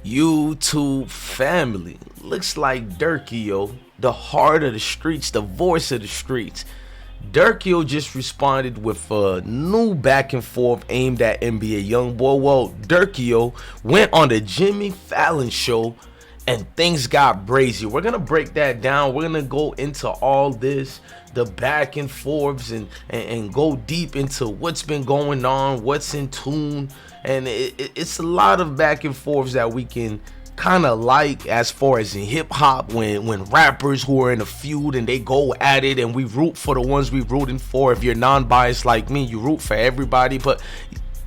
YouTube family, looks like Durk, yo, the heart of the streets, the voice of the streets. Durk, yo, just responded with a new back and forth aimed at NBA YoungBoy. Well, Durk, yo, went on the Jimmy Fallon show and things got brazy. We're gonna break that down. We're gonna go into all this, the back and forths, and go deep into what's been going on, what's in tune, and it's a lot of back and forths that we can kind of like as far as in hip hop, when rappers who are in a feud and they go at it, and we root for the ones we rooting for. If you're non-biased like me, you root for everybody, but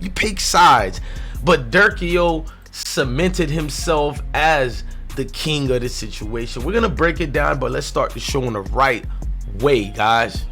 you pick sides. But Durk, yo, cemented himself as the king of the situation. We're gonna break it down, but let's start the show in the right way, guys.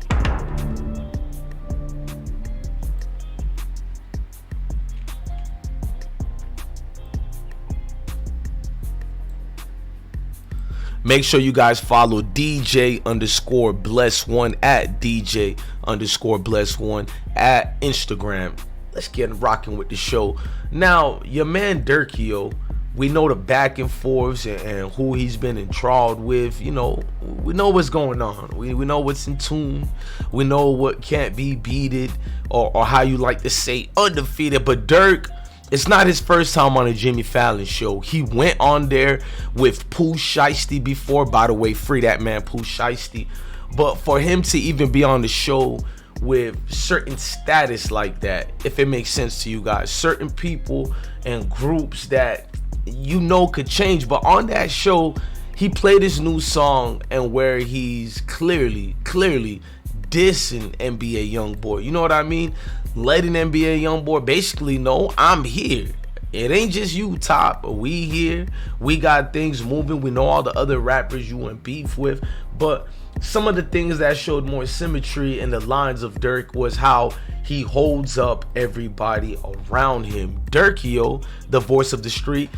Make sure you guys follow DJ_bless1 at DJ_bless1 at Instagram. Let's get rocking with the show. Now, your man Durk, yo, we know the back and forths and who he's been enthralled with. You know, we know what's going on. We know what's in tune. We know what can't be beaten, or how you like to say, undefeated. But Durk, it's not his first time on a Jimmy Fallon show. He went on there with Pooh Shiesty before. By the way, free that man Pooh Shiesty. But for him to even be on the show with certain status like that, if it makes sense to you guys, certain people and groups that you know could change. But on that show, he played his new song, and where he's clearly dissing NBA YoungBoy. You know what I mean? Letting NBA YoungBoy basically know, I'm here. It ain't just you, Top. We here. We got things moving. We know all the other rappers you in beef with. But some of the things that showed more symmetry in the lines of Durk was how he holds up everybody around him. Durk, yo, the voice of the street,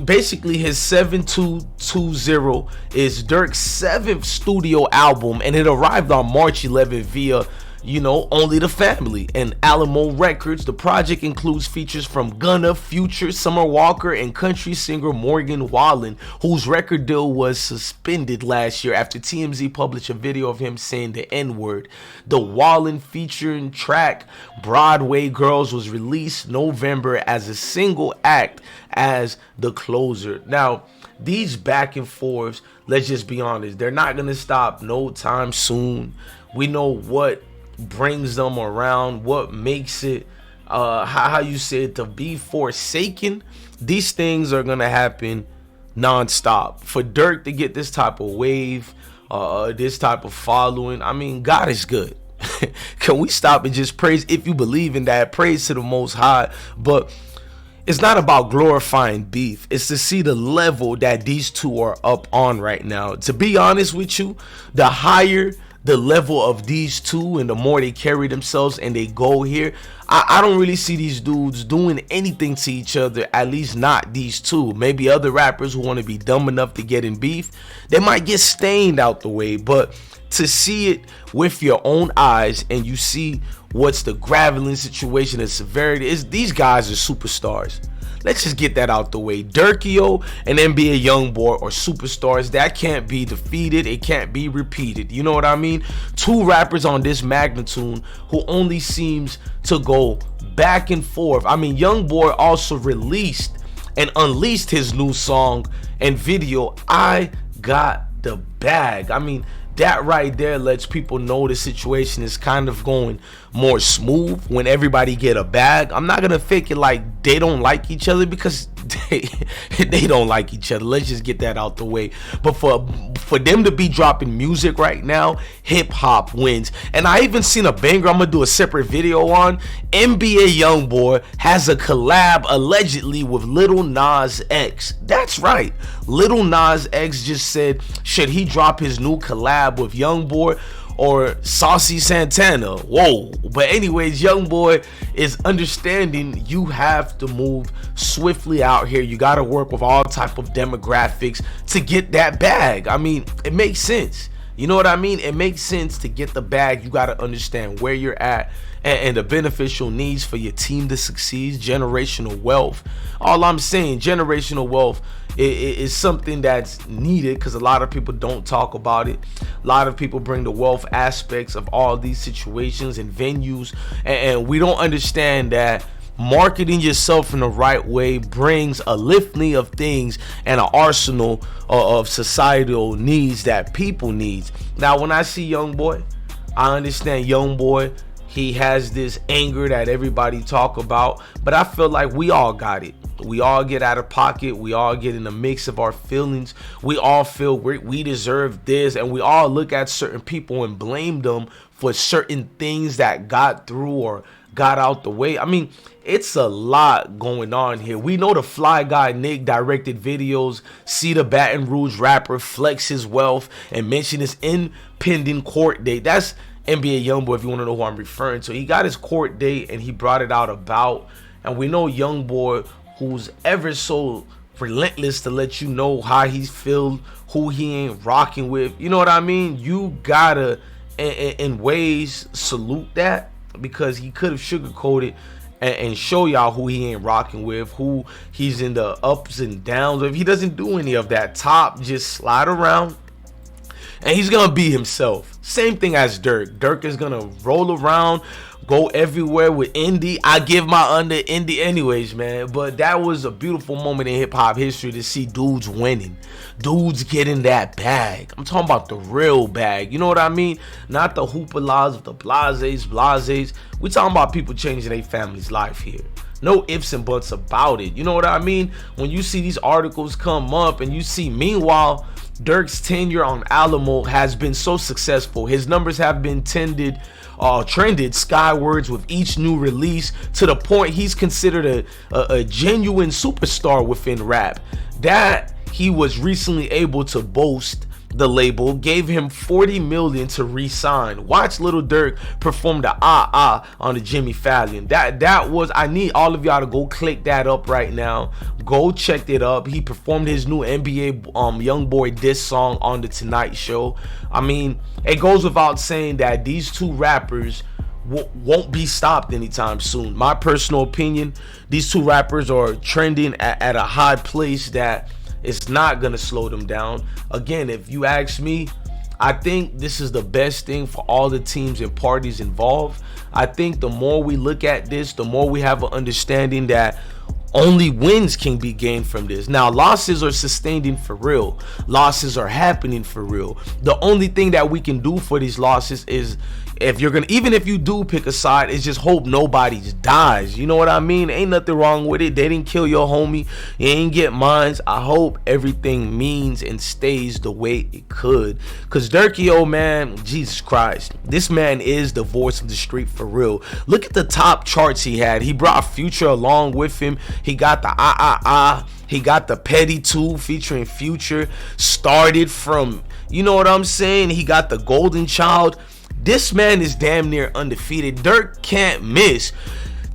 basically his 7220 is Durk's 7th studio album, and it arrived on March 11th via, you know, Only the Family and Alamo Records. The project includes features from Gunna, Future, Summer Walker, and country singer Morgan Wallen, whose record deal was suspended last year after TMZ published a video of him saying the N-word. The Wallen featuring track Broadway Girls was released November as a single act as the closer. Now, these back and forths, let's just be honest, they're not gonna stop no time soon. We know what brings them around, what makes it how you said to be forsaken. These things are gonna happen non-stop. For Durk to get this type of wave, this type of following, I mean, God is good. Can we stop and just praise? If you believe in that, praise to the Most High. But it's not about glorifying beef. It's to see the level that these two are up on right now. To be honest with you, the higher the level of these two and the more they carry themselves and they go here, I don't really see these dudes doing anything to each other, at least not these two. Maybe other rappers who want to be dumb enough to get in beef, they might get stained out the way. But to see it with your own eyes and you see what's the graveling situation and severity is, these guys are superstars. Let's just get that out the way. Durk, yo, and NBA YoungBoy are superstars that can't be defeated. It can't be repeated. You know what I mean? Two rappers on this magnitude who only seems to go back and forth. I mean, YoungBoy also released and unleashed his new song and video, I Got the Bag. I mean, that right there lets people know the situation is kind of going more smooth when everybody get a bag. I'm not gonna fake it like they don't like each other, because they don't like each other. Let's just get that out the way. But for them to be dropping music right now, hip hop wins. And I even seen a banger I'm gonna do a separate video on. NBA YoungBoy has a collab allegedly with Lil Nas X. That's right, Lil Nas X just said, should he drop his new collab with YoungBoy or Saucy Santana? Whoa. But anyways, YoungBoy is understanding you have to move swiftly out here. You got to work with all type of demographics to get that bag. I mean, it makes sense. You know what I mean? It makes sense to get the bag. You got to understand where you're at and the beneficial needs for your team to succeed. Generational wealth. All I'm saying, generational wealth is something that's needed because a lot of people don't talk about it. A lot of people bring the wealth aspects of all these situations and venues, and we don't understand that marketing yourself in the right way brings a litany of things and an arsenal of societal needs that people need. Now, when I see YoungBoy, I understand YoungBoy. He has this anger that everybody talk about, but I feel like we all got it. We all get out of pocket. We all get in a mix of our feelings. We all feel we deserve this, and we all look at certain people and blame them for certain things that got through or got out the way. I mean, it's a lot going on here. We know the fly guy Nick directed videos, see the Baton Rouge rapper flex his wealth and mention his impending court date. That's NBA YoungBoy, if you want to know who I'm referring to. He got his court date and he brought it out about. And we know YoungBoy, who's ever so relentless to let you know how he's feel, who he ain't rocking with. You know what I mean? You gotta, in ways, salute that, because he could have sugarcoated and show y'all who he ain't rocking with, who he's in the ups and downs of. He doesn't do any of that. Top just slide around and he's gonna be himself. Same thing as Durk. Durk is gonna roll around, go everywhere with indie. I give my under indie anyways, man. But that was a beautiful moment in hip-hop history to see dudes winning, dudes getting that bag. I'm talking about the real bag, you know what I mean? Not the hoopalas of the blase. We talking about people changing their family's life here. No ifs and buts about it. You know what I mean? When you see these articles come up and you see, meanwhile, Durk's tenure on Alamo has been so successful. His numbers have been trended skywards with each new release, to the point he's considered a genuine superstar within rap. That he was recently able to boast. The label gave him $40 million to re-sign. Watch Lil Durk perform the on the Jimmy Fallon. That was, I need all of y'all to go click that up right now. Go check it up. He performed his new NBA YoungBoy diss song on the Tonight Show. I mean, it goes without saying that these two rappers won't be stopped anytime soon. My personal opinion, these two rappers are trending at a high place that it's not gonna slow them down. Again, if you ask me, I think this is the best thing for all the teams and parties involved. I think the more we look at this, the more we have an understanding that only wins can be gained from this. Now, losses are sustained for real. Losses are happening for real. The only thing that we can do for these losses is, even if you do pick a side, is just hope nobody dies. You know what I mean? Ain't nothing wrong with it. They didn't kill your homie. You ain't get mines. I hope everything means and stays the way it could. Cause Durky, oh man, Jesus Christ, this man is the voice of the street for real. Look at the top charts he had. He brought Future along with him. He got the He got the Petty 2 featuring Future. Started from, you know what I'm saying? He got the Golden Child. This man is damn near undefeated. Durk can't miss.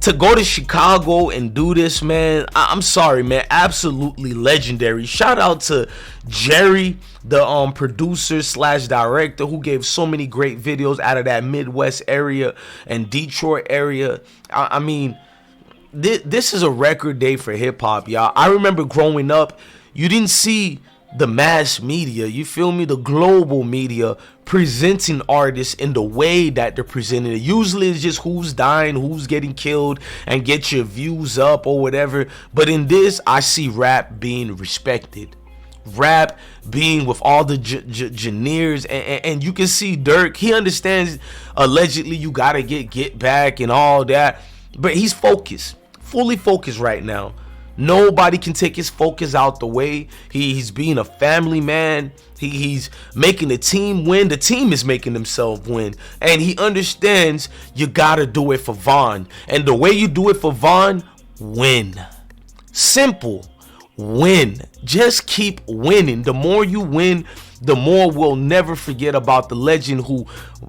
To go to Chicago and do this, man, I'm sorry, man. Absolutely legendary. Shout out to Jerry, the producer / director, who gave so many great videos out of that Midwest area and Detroit area. I mean, this is a record day for hip-hop, y'all. I remember growing up, you didn't see the mass media, you feel me, the global media presenting artists in the way that they're presenting it. Usually it's just who's dying, who's getting killed, and get your views up or whatever. But in this, I see rap being respected, rap being with all the veneers, and you can see Durk, he understands allegedly you gotta get back and all that, but he's focused, fully focused right now. Nobody can take his focus out the way. He's being a family man. He's making the team win. The team is making themselves win. And he understands you gotta do it for Von. And the way you do it for Von, win. Simple. Win. Just keep winning. The more you win, the more we'll never forget about the legend who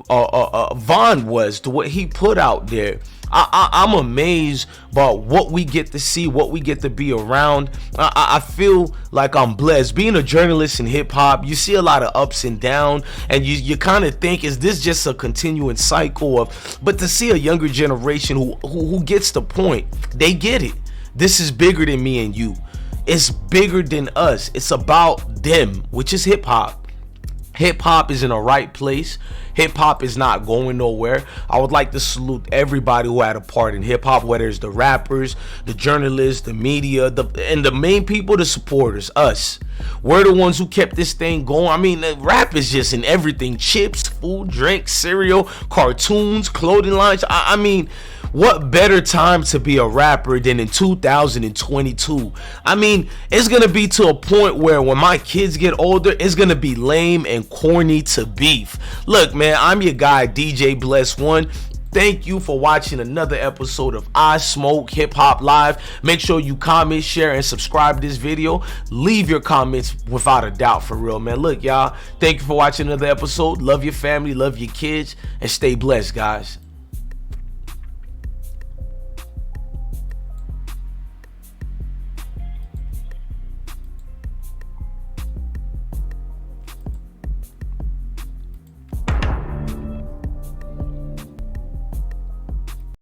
Von was, to what he put out there. I'm amazed by what we get to see, what we get to be around. I feel like I'm blessed. Being a journalist in hip hop, you see a lot of ups and downs, and you kind of think, is this just a continuing cycle of? But to see a younger generation who gets the point, they get it. This is bigger than me and you. It's bigger than us. It's about them, which is hip hop. Hip hop is in the right place. Hip hop is not going nowhere. I would like to salute everybody who had a part in hip hop, whether it's the rappers, the journalists, the media, and the main people, the supporters, us. We're the ones who kept this thing going. I mean, rap is just in everything: chips, food, drink, cereal, cartoons, clothing lines. I mean, what better time to be a rapper than in 2022? I mean, it's gonna be to a point where when my kids get older, it's gonna be lame and corny to beef. Look, man, I'm your guy, DJ Bless One. Thank you for watching another episode of I Smoke Hip Hop Live. Make sure you comment, share, and subscribe to this video. Leave your comments without a doubt, for real, man. Look, y'all, thank you for watching another episode. Love your family, love your kids, and stay blessed, guys.